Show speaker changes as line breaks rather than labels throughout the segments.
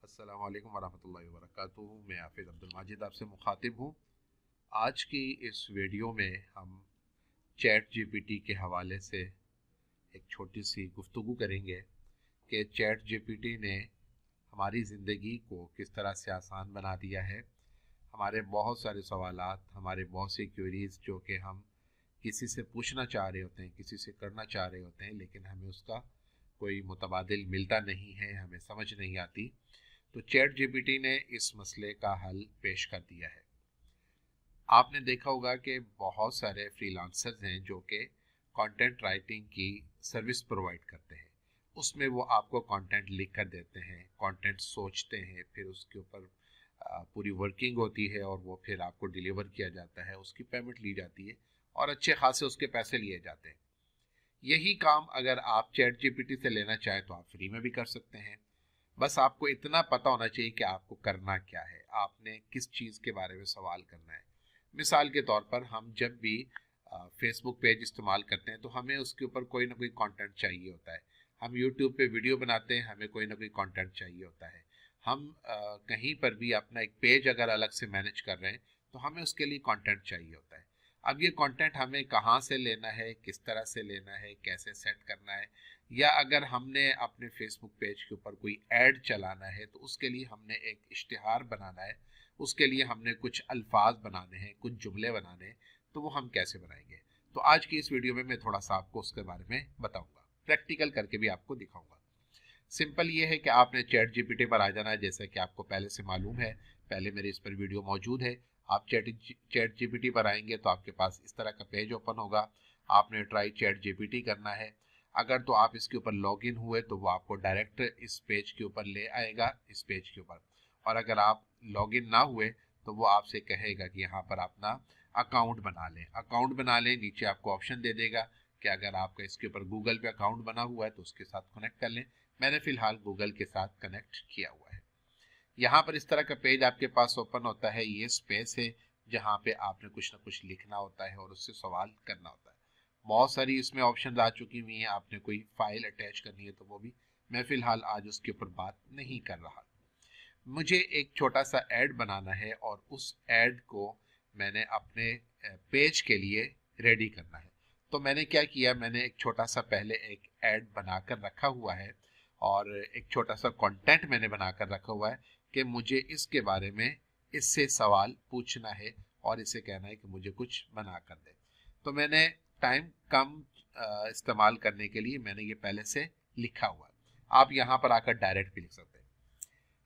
अस्सलाम वालेकुम वरहमतुल्लाहि वबरकातुहू। मैं हाफिज़ अब्दुल माजिद आपसे मुखातिब हूँ। आज की इस वीडियो में हम चैट जीपीटी के हवाले से एक छोटी सी गुफ्तगू करेंगे कि चैट जीपीटी ने हमारी ज़िंदगी को किस तरह से आसान बना दिया है। हमारे बहुत सारे सवालात, हमारे बहुत सी क्वेरीज़ जो कि हम किसी से पूछना चाह रहे होते हैं, किसी से करना चाह रहे होते हैं, लेकिन हमें उसका कोई मुतबादिल मिलता नहीं है, हमें समझ नहीं आती। तो चैट जीपीटी ने इस मसले का हल पेश कर दिया है। आपने देखा होगा कि बहुत सारे फ्रीलांसर्स हैं जो कि कंटेंट राइटिंग की सर्विस प्रोवाइड करते हैं। उसमें वो आपको कंटेंट लिख कर देते हैं, कंटेंट सोचते हैं, फिर उसके ऊपर पूरी वर्किंग होती है और वो फिर आपको डिलीवर किया जाता है, उसकी पेमेंट ली जाती है और अच्छे खासे उसके पैसे लिए जाते हैं। यही काम अगर आप चैट जीपीटी से लेना चाहें तो आप फ्री में भी कर सकते हैं। बस आपको इतना पता होना चाहिए कि आपको करना क्या है, आपने किस चीज़ के बारे में सवाल करना है। मिसाल के तौर पर हम जब भी फेसबुक पेज इस्तेमाल करते हैं तो हमें उसके ऊपर कोई ना कोई कंटेंट चाहिए होता है। हम यूट्यूब पे वीडियो बनाते हैं, हमें कोई ना कोई कंटेंट चाहिए होता है। हम कहीं पर भी अपना एक पेज अगर अलग से मैनेज कर रहे हैं तो हमें उसके लिए कंटेंट चाहिए होता है। अब ये कंटेंट हमें कहाँ से लेना है, किस तरह से लेना है, कैसे सेट करना है, या अगर हमने अपने फेसबुक पेज के ऊपर कोई ऐड चलाना है तो उसके लिए हमने एक इश्तिहार बनाना है, उसके लिए हमने कुछ अल्फाज बनाने हैं, कुछ जुमले बनाने हैं, तो वो हम कैसे बनाएंगे। तो आज की इस वीडियो में मैं थोड़ा सा आपको उसके बारे में बताऊंगा, प्रैक्टिकल करके भी आपको दिखाऊंगा। सिंपल ये है कि आपने चैट जीपीटी पर आ जाना है, जैसा कि आपको पहले से मालूम है, पहले मेरे इस पर वीडियो मौजूद है। आप चैट जीपीटी पर आएंगे तो आपके पास इस तरह का पेज ओपन होगा। आपने ट्राई चैट जीपीटी करना है। अगर तो आप इसके ऊपर लॉगिन हुए तो वो आपको डायरेक्ट इस पेज के ऊपर ले आएगा, इस पेज के ऊपर। और अगर आप लॉगिन ना हुए तो वो आपसे कहेगा कि यहाँ पर अपना अकाउंट बना लें। अकाउंट बना लें, नीचे आपको ऑप्शन दे देगा कि अगर आपका इसके ऊपर गूगल पे अकाउंट बना हुआ है तो उसके साथ कनेक्ट कर लें। मैंने फिलहाल गूगल के साथ कनेक्ट किया हुआ है। यहाँ पर इस तरह का पेज आपके पास ओपन होता है। ये स्पेस है जहाँ पे आपने कुछ ना कुछ लिखना होता है और उससे सवाल करना होता है। बहुत सारी इसमें ऑप्शन आ चुकी हुई हैं। आपने कोई फाइल अटैच करनी है तो वो भी, मैं फिलहाल आज उसके ऊपर बात नहीं कर रहा। मुझे एक छोटा सा ऐड बनाना है और उस ऐड को मैंने अपने पेज के लिए रेडी करना है। तो मैंने क्या किया, मैंने एक छोटा सा पहले एक ऐड बनाकर रखा हुआ है और एक छोटा सा कंटेंट मैंने बनाकर रखा हुआ है कि मुझे इसके बारे में इससे सवाल पूछना है और इसे कहना है कि मुझे कुछ बना कर दे। तो मैंने टाइम कम इस्तेमाल करने के लिए मैंने ये पहले से लिखा हुआ है। आप यहाँ पर आकर डायरेक्ट भी लिख सकते हैं।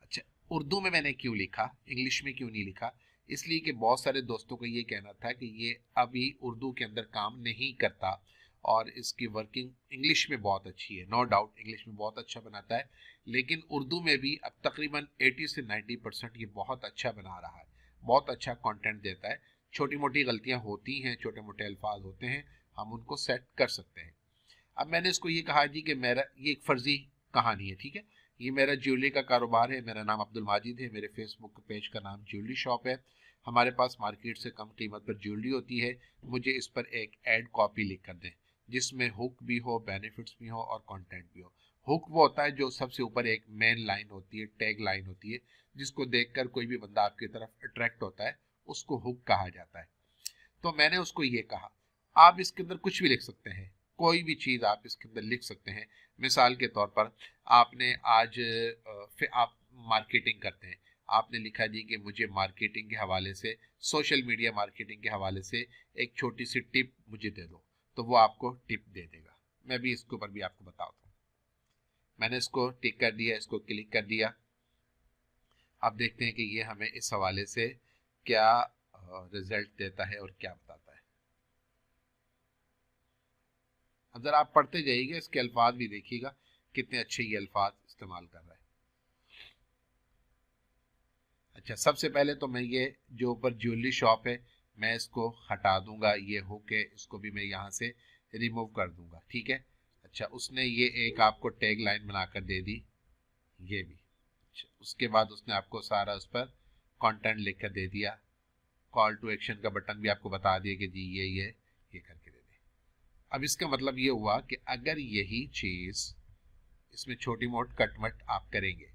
अच्छा, उर्दू में मैंने क्यों लिखा, इंग्लिश में क्यों नहीं लिखा? इसलिए कि बहुत सारे दोस्तों को ये कहना था कि ये अभी उर्दू के अंदर काम नहीं करता और इसकी वर्किंग इंग्लिश में बहुत अच्छी है। नो डाउट इंग्लिश में बहुत अच्छा बनाता है, लेकिन उर्दू में भी अब तकरीबन 80 से 90% ये बहुत अच्छा बना रहा है, बहुत अच्छा कंटेंट देता है। छोटी मोटी गलतियां होती हैं, छोटे मोटे अल्फाज होते हैं, हम उनको सेट कर सकते हैं। अब मैंने इसको ये कहा जी कि मेरा ये एक फर्जी कहानी है, ठीक है। ये मेरा ज्वेलरी का कारोबार है, मेरा नाम अब्दुल माजिद है, मेरे फेसबुक पेज का नाम ज्वेलरी शॉप है। हमारे पास मार्केट से कम कीमत पर ज्वेलरी होती है। मुझे इस पर एक एड कॉपी लिख कर दें जिसमें हुक भी हो, बेनिफिट्स भी हो और कंटेंट भी हो। हुक वो होता है जो सबसे ऊपर एक मेन लाइन होती है, टैग लाइन होती है, जिसको देखकर कोई भी बंदा आपकी तरफ अट्रैक्ट होता है, उसको हुक कहा जाता है। तो मैंने उसको ये कहा, आप इसके अंदर कुछ भी लिख सकते हैं, कोई भी चीज़ आप इसके अंदर लिख सकते हैं। मिसाल के तौर पर आपने आज फिर आप मार्केटिंग करते हैं, आपने लिखा जी कि मुझे मार्केटिंग के हवाले से, सोशल मीडिया मार्केटिंग के हवाले से एक छोटी सी टिप मुझे दे दो, तो वो आपको टिप दे देगा। मैं भी इसके ऊपर भी आपको बताता हूँ। मैंने इसको टिक कर दिया, इसको क्लिक कर दिया। अब देखते हैं कि ये हमें इस हवाले से क्या रिजल्ट देता है और क्या बताता है। अब जरा आप पढ़ते जाइएगा, इसके अल्फाज भी देखिएगा कितने अच्छे ये अल्फाज इस्तेमाल कर रहा है। अच्छा, सबसे पहले तो मैं ये जो ऊपर ज्वेलरी शॉप है मैं इसको हटा दूंगा, ये हुक है इसको भी मैं यहाँ से रिमूव कर दूंगा, ठीक है। अच्छा, उसने ये एक आपको टैग लाइन बनाकर दे दी, ये भी। अच्छा, उसके बाद उसने आपको सारा उस पर कंटेंट लिख कर दे दिया। कॉल टू एक्शन का बटन भी आपको बता दिया कि जी ये करके दे दे। अब इसका मतलब ये हुआ कि अगर यही चीज़ इसमें छोटी मोट कटमट आप करेंगे,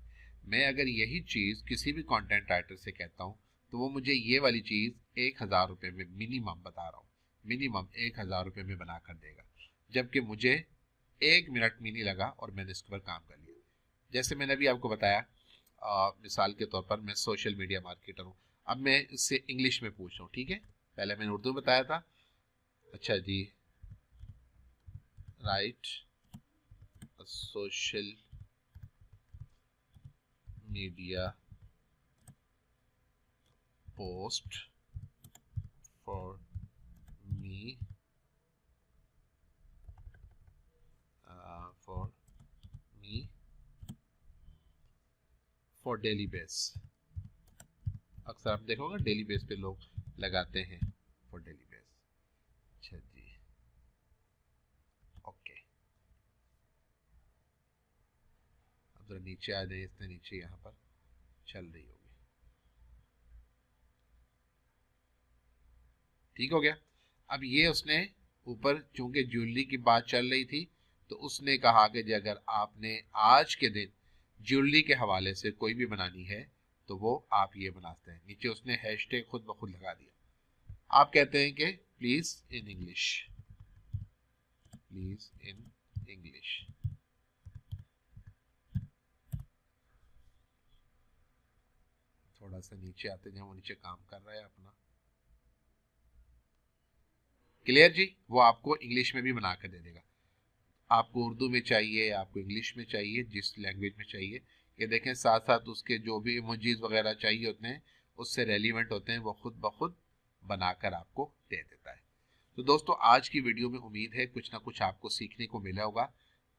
मैं अगर यही चीज़ किसी भी कंटेंट राइटर से कहता हूँ तो वो मुझे ये वाली चीज़ 1000 रुपये में, मिनिमम बता रहा हूँ, मिनिमम 1000 रुपये में बना कर देगा, जबकि मुझे 1 मिनट भी नहीं लगा और मैंने इसके ऊपर काम कर लिया। जैसे मैंने अभी आपको बताया, मिसाल के तौर पर मैं सोशल मीडिया मार्केटर हूँ। अब मैं इससे इंग्लिश में पूछ रहा हूँ, ठीक है, पहले मैंने उर्दू में बताया था। अच्छा जी, write social media post for me for daily base. अक्सर आप देखोगे डेली बेस पे लोग लगाते हैं फॉर डेली बेस। अच्छा जी, ओके, अब जरा नीचे आ जाए, इतने नीचे यहाँ पर चल रही होगी, ठीक हो गया। अब ये उसने ऊपर, चूंकि ज्वेलरी की बात चल रही थी, तो उसने कहा कि अगर आपने आज के दिन ज्वेलरी के हवाले से कोई भी बनानी है तो वो आप ये बनाते हैं। नीचे उसने हैशटैग खुद ब खुद लगा दिया। आप कहते हैं कि please in English, please in English. थोड़ा सा नीचे आते हैं, वो नीचे काम कर रहा है अपना। क्लियर जी, वो आपको इंग्लिश में भी बना कर दे देगा। आपको उर्दू में चाहिए, आपको इंग्लिश में चाहिए, जिस लैंग्वेज में चाहिए, ये देखें साथ साथ उसके जो भी इमोजीज वगैरह चाहिए होते हैं, उससे रेलिवेंट होते हैं, वो खुद ब खुद बनाकर आपको दे देता है। तो दोस्तों, आज की वीडियो में उम्मीद है कुछ ना कुछ आपको सीखने को मिला होगा।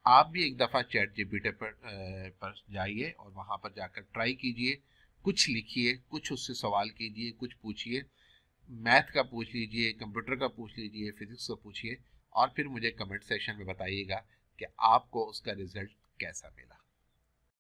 आप भी एक दफ़ा चैट जीपीटी पर जाइए और वहाँ पर जाकर ट्राई कीजिए, कुछ लिखिए, कुछ उससे सवाल कीजिए, कुछ पूछिए, मैथ का पूछ लीजिए, कंप्यूटर का पूछ लीजिए, फिजिक्स का पूछिए, और फिर मुझे कमेंट सेक्शन में बताइएगा कि आपको उसका रिजल्ट कैसा मिला।